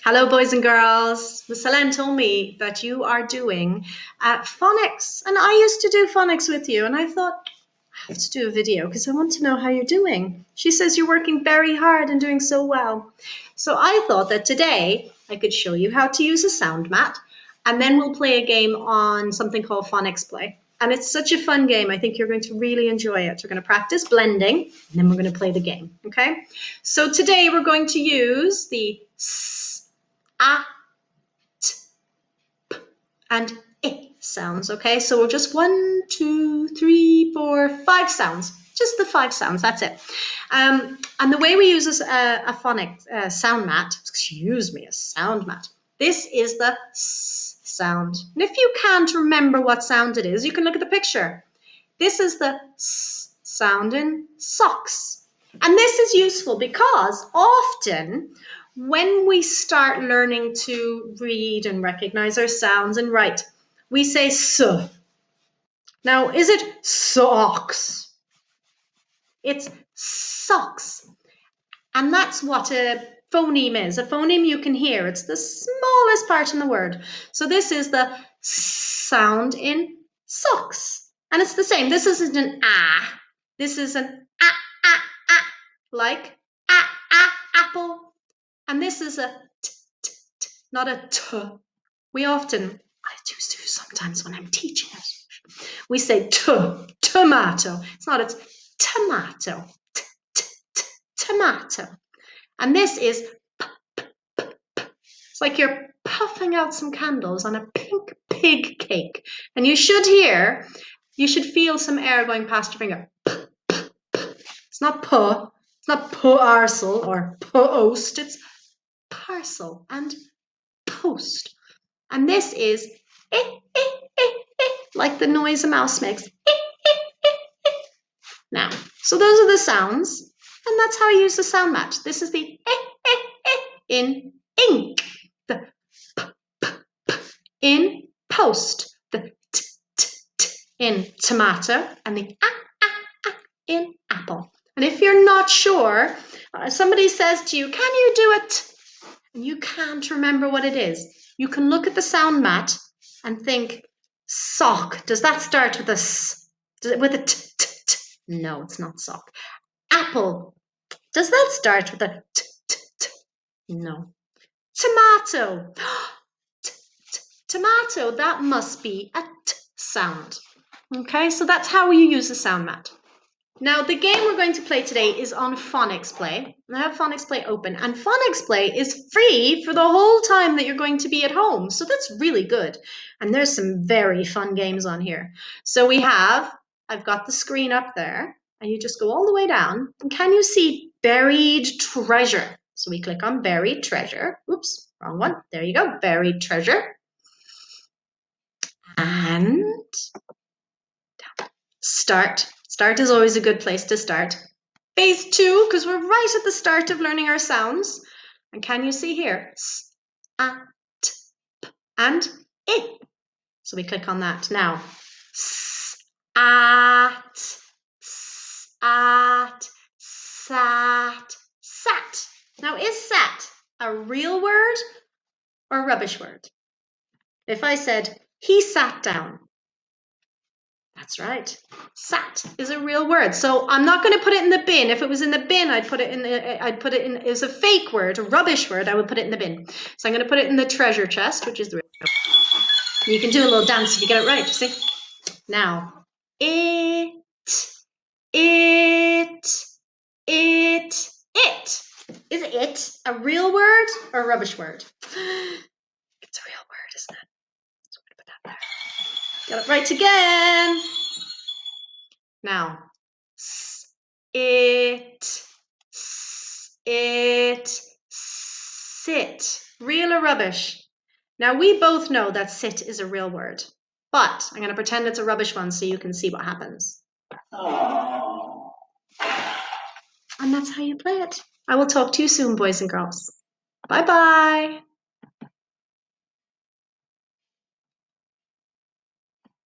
Hello, boys and girls. Miss Helen told me that you are doing phonics, and I used to do phonics with you, and I thought, I have to do a video because I want to know how you're doing. She says you're working very hard and doing so well. So I thought that today I could show you how to use a sound mat, and then we'll play a game on something called Phonics Play. And it's such a fun game. I think you're going to really enjoy it. We're going to practice blending, and then we're going to play the game, okay? So today we're going to use the S, A, T, P, and I sounds, okay? So we're just 1, 2, 3, 4, 5 sounds. Just the 5 sounds, that's it. And the way we use this, a phonic sound mat, excuse me, a sound mat, this is the S sound. And if you can't remember what sound it is, you can look at the picture. This is the S sound in socks. And this is useful because often when we start learning to read and recognize our sounds and write, we say S. Now, is it socks? It's socks. And that's what a phoneme is. A phoneme you can hear. It's the smallest part in the word. So this is the sound in socks. And it's the same. This isn't an ah. This is an ah, ah, ah, like ah, ah, apple. And this is a t, t, t, not a t. We often, I do sometimes when I'm teaching it, we say tomato. It's not, it's tomato. Tomato. And this is it's like you're puffing out some candles on a pink pig cake. And you should feel some air going past your finger. It's not it's not arsel or post, it's parcel and post. And this is like the noise a mouse makes. Now, so those are the sounds, and that's how you use the sound mat. This is the in ink, the in post, the in tomato, and the in apple. And if you're not sure, somebody says to you, can you do it? And you can't remember what it is. You can look at the sound mat and think, sock. Does that start with a s? With a t? No, it's not sock. Apple. Does that start with a t? No. Tomato. Tomato. That must be a t sound. Okay, so that's how you use the sound mat. Now, the game we're going to play today is on Phonics Play. I have Phonics Play open, and Phonics Play is free for the whole time that you're going to be at home. So that's really good. And there's some very fun games on here. So I've got the screen up there, and you just go all the way down. And can you see Buried Treasure? So we click on Buried Treasure. Oops, wrong one. There you go, Buried Treasure. And start. Start is always a good place to start. Phase 2, because we're right at the start of learning our sounds. And can you see here? S, A, T, P, and I. So we click on that. Now, s, at, sat, sat. Now, is sat a real word or a rubbish word? If I said, he sat down. That's right. Sat is a real word. So I'm not going to put it in the bin. If it was in the bin, I'd put it in as a fake word, a rubbish word, I would put it in the bin. So I'm going to put it in the treasure chest, which is the real. You can do a little dance if you get it right, you see? Now, it. Is it a real word or a rubbish word? It's a real word, isn't it? So I'm going to put that there. Got it right again. Now, sit. Real or rubbish? Now, we both know that sit is a real word, but I'm going to pretend it's a rubbish one so you can see what happens. And that's how you play it. I will talk to you soon, boys and girls. Bye-bye.